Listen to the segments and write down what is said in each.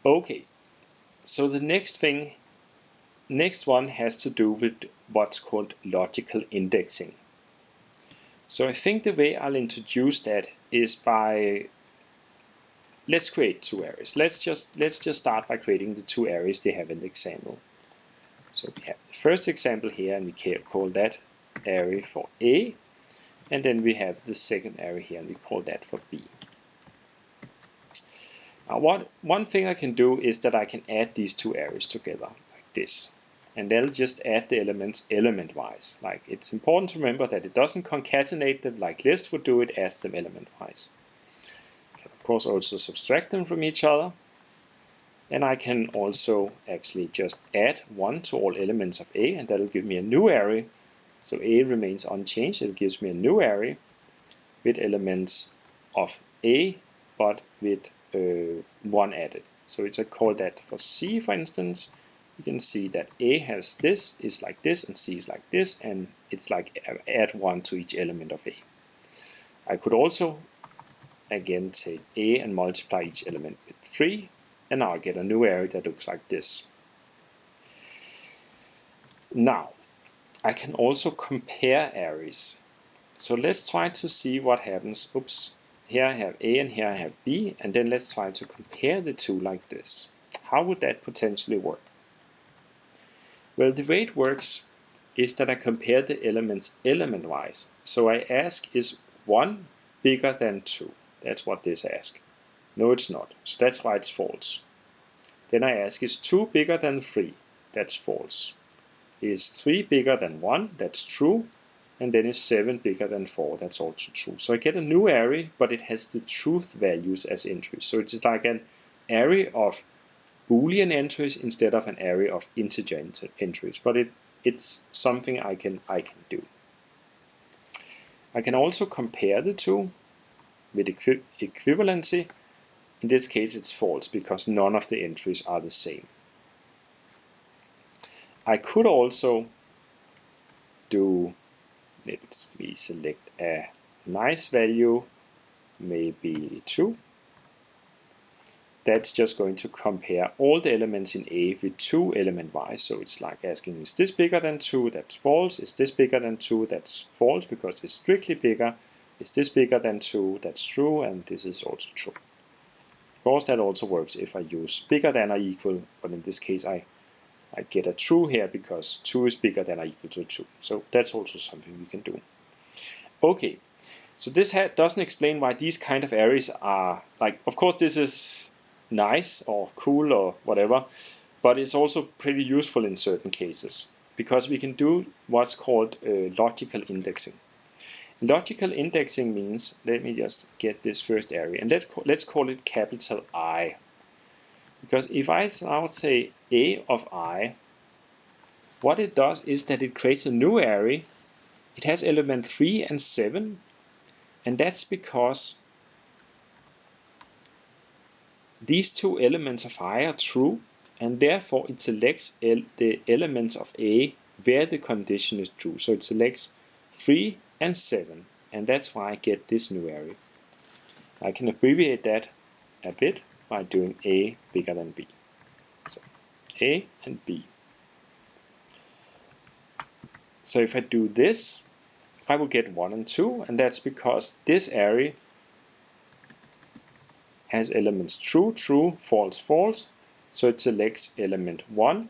Okay, so the next one has to do with what's called logical indexing. So I think the way I'll introduce that is by, let's create two arrays. Let's just start by creating the two arrays they have in the example. So we have the first example here, and we call that array for A, and then we have the second array here, and we call that for B. Now one thing I can do is that I can add these two arrays together like this, and they'll just add the elements element-wise. Like, it's important to remember that it doesn't concatenate them like list would do, it adds them element-wise. I can of course also subtract them from each other, and I can also actually just add 1 to all elements of A, and that'll give me a new array. So A remains unchanged, it gives me a new array with elements of A, but with 1 added. So it's I call that for C, for instance. You can see that A has this, is like this, and C is like this, and it's like add 1 to each element of A. I could also again take A and multiply each element with 3, and now I get a new array that looks like this. Now I can also compare arrays. So let's try to see what happens. Oops. Here I have A and here I have B, and then let's try to compare the two like this. How would that potentially work? Well, the way it works is that I compare the elements element-wise. So I ask, is 1 bigger than 2? That's what this asks. No, it's not. So that's why it's false. Then I ask, is 2 bigger than 3? That's false. Is 3 bigger than 1? That's true. And then is 7 bigger than 4? That's also true. So I get a new array, but it has the truth values as entries. So it's like an array of Boolean entries instead of an array of integer entries. But it's something I can do. I can also compare the two with equivalency. In this case it's false because none of the entries are the same. I could also do, let's select a nice value, maybe 2. That's just going to compare all the elements in A with 2 element-wise. So it's like asking, is this bigger than 2? That's false. Is this bigger than 2? That's false because it's strictly bigger. Is this bigger than 2? That's true, and this is also true. Of course, that also works if I use bigger than or equal, but in this case I get a true here because 2 is bigger than or equal to 2. So that's also something we can do. Okay, so this doesn't explain why these kind of arrays are like, of course this is nice or cool or whatever, but it's also pretty useful in certain cases because we can do what's called logical indexing. Logical indexing means, let me just get this first array, and let's call it capital I. Because if I now say A of I, what it does is that it creates a new array. It has element 3 and 7, and that's because these two elements of I are true, and therefore it selects the elements of A where the condition is true. So it selects 3 and 7, and that's why I get this new array. I can abbreviate that a bit by doing A bigger than B. So A and B. So if I do this, I will get 1 and 2, and that's because this array has elements true, true, false, false. So it selects element 1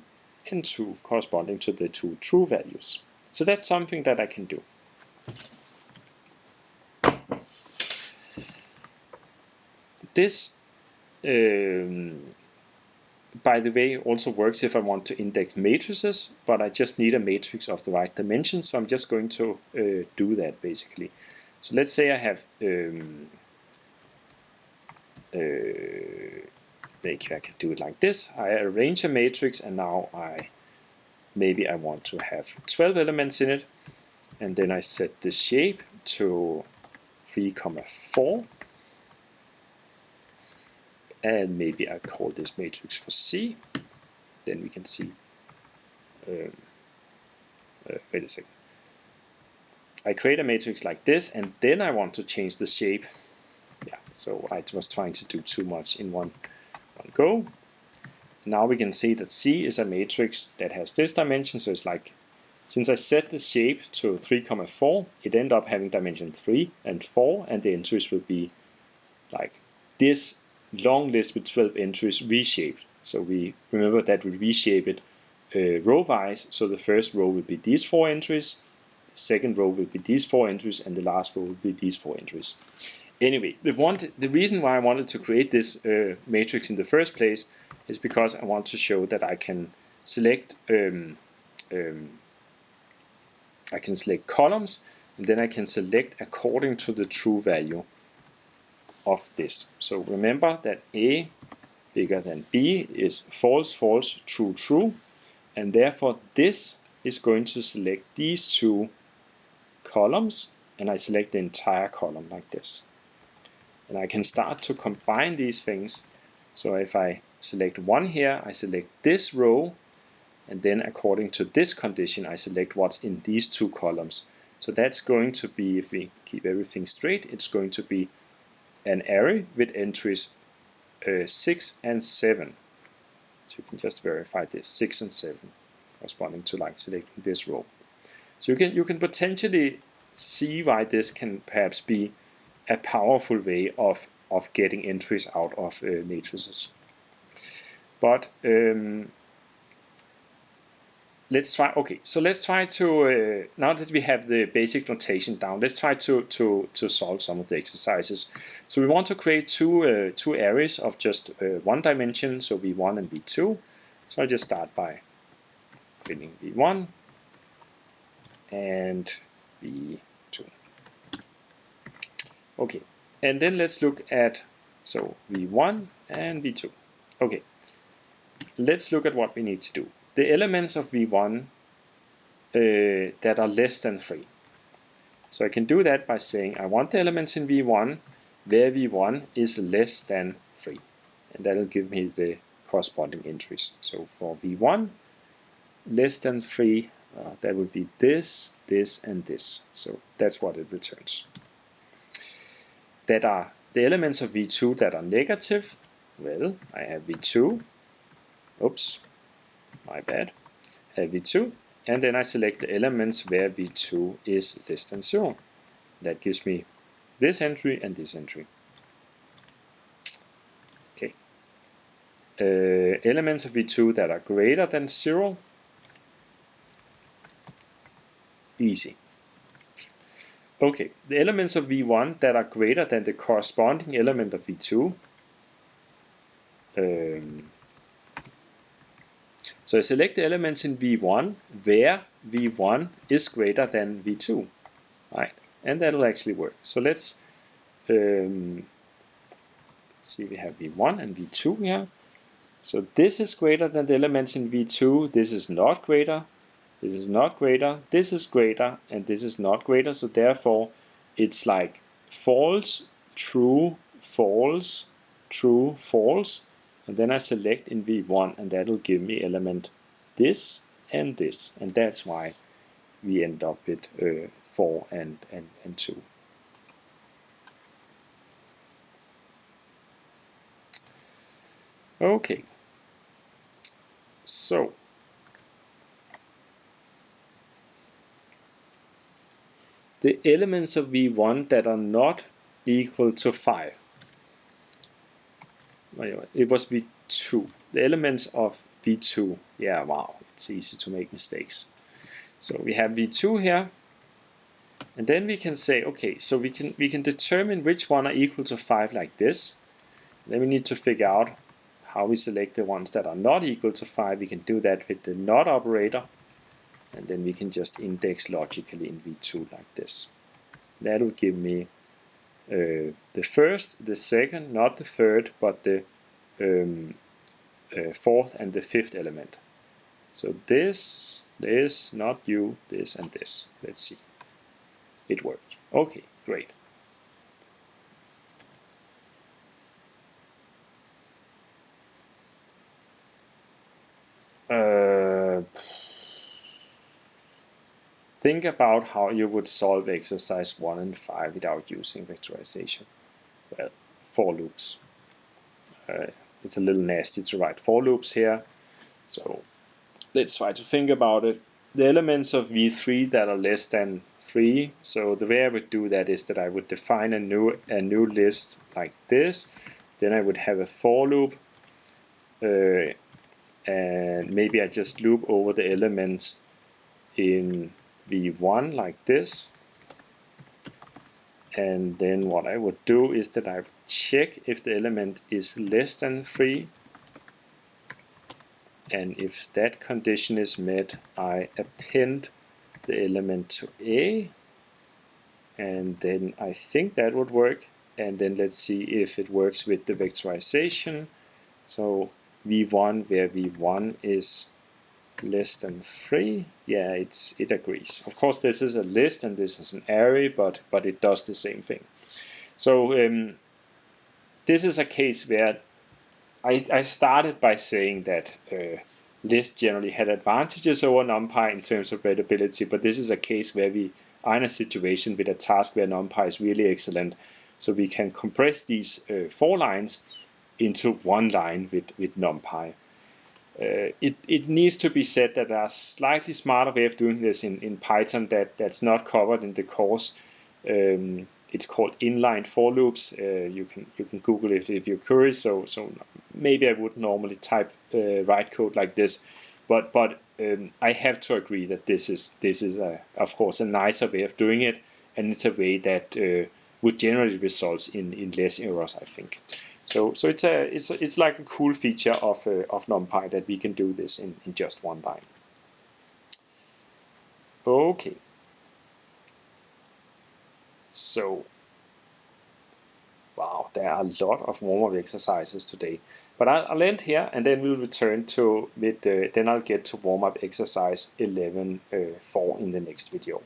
and 2 corresponding to the two true values. So that's something that I can do. This, by the way, also works if I want to index matrices, but I just need a matrix of the right dimension, so I'm just going to do that basically. So let's say I have maybe I can do it like this. I arrange a matrix, and now maybe I want to have 12 elements in it, and then I set the shape to 3, 4. And maybe I call this matrix for C. Then we can see, wait a second. I create a matrix like this, and then I want to change the shape. Yeah, so I was trying to do too much in one go. now we can see that C is a matrix that has this dimension, so it's like, since I set the shape to 3, 4, it ended up having dimension 3 and 4, and the entries will be like this long list with 12 entries reshaped. So we remember that we reshape it row-wise, so the first row will be these 4 entries, the second row will be these 4 entries, and the last row will be these 4 entries. Anyway, the reason why I wanted to create this matrix in the first place is because I want to show that I can select columns, and then I can select according to the true value of this. So remember that A bigger than B is false, false, true, true, and therefore this is going to select these 2 columns, and I select the entire column like this. And I can start to combine these things. So if I select 1 here, I select this row, and then according to this condition, I select what's in these 2 columns. So that's going to be, if we keep everything straight, it's going to be an array with entries 6 and 7. So you can just verify this, 6 and 7, corresponding to like selecting this row. So you can potentially see why this can perhaps be a powerful way of getting entries out of matrices. But let's try. Okay, so let's try to now that we have the basic notation down, let's try to solve some of the exercises. So we want to create two arrays of just 1 dimension, so v1 and v2. So I'll just start by creating v1 and v2. Okay, and then let's look at v1 and v2. Okay, let's look at what we need to do. The elements of v1 that are less than 3. So I can do that by saying I want the elements in v1 where v1 is less than 3, and that will give me the corresponding entries. So for v1 less than 3, that would be this, this, and this. So that's what it returns. That are the elements of v2 that are negative. Well, I have v2. Oops, my bad. I have v2, and then I select the elements where v2 is less than 0. That gives me this entry and this entry. Okay. Elements of v2 that are greater than 0. Easy. Okay, the elements of v1 that are greater than the corresponding element of v2. So I select the elements in v1 where v1 is greater than v2, right? And that will actually work. So let's see, we have v1 and v2 here. So this is greater than the elements in v2. This is not greater. This is not greater, this is greater, and this is not greater. So therefore, it's like false, true, false, true, false. And then I select in v1, and that will give me element this and this. And that's why we end up with 4 and 2. Okay. So the elements of v1 that are not equal to 5. It was v2. The elements of v2. Yeah, wow, it's easy to make mistakes. So we have v2 here, and then we can say, okay, so we can determine which one are equal to 5 like this. Then we need to figure out how we select the ones that are not equal to 5. We can do that with the not operator. And then we can just index logically in v2 like this. That will give me the first, the second, not the third, but the fourth and the fifth element. So this, not you, this, and this. Let's see. It worked. Okay, great. Think about how you would solve exercise 1 and 5 without using vectorization. Well, for loops. it's a little nasty to write for loops here. So let's try to think about it. The elements of v3 that are less than 3. So the way I would do that is that I would define a new list like this. Then I would have a for loop, and maybe I just loop over the elements in v1 like this. And then what I would do is that I would check if the element is less than 3. And if that condition is met, I append the element to A. And then I think that would work. And then let's see if it works with the vectorization. So v1, where v1 is less than 3, yeah, it agrees. Of course, this is a list and this is an array, but it does the same thing. So this is a case where I started by saying that lists generally had advantages over NumPy in terms of readability, but this is a case where we are in a situation with a task where NumPy is really excellent. So we can compress these 4 lines into 1 line with NumPy. It needs to be said that there's a slightly smarter way of doing this in Python that's not covered in the course. It's called inline for loops. You can Google it if you're curious. So maybe I would normally write code like this, but I have to agree that this is of course a nicer way of doing it, and it's a way that would generally result in less errors, I think. So it's like a cool feature of NumPy that we can do this in just 1 line. Okay. So, wow, there are a lot of warm-up exercises today. But I'll end here, and then we'll return to then I'll get to warm-up exercise 11.4 in the next video.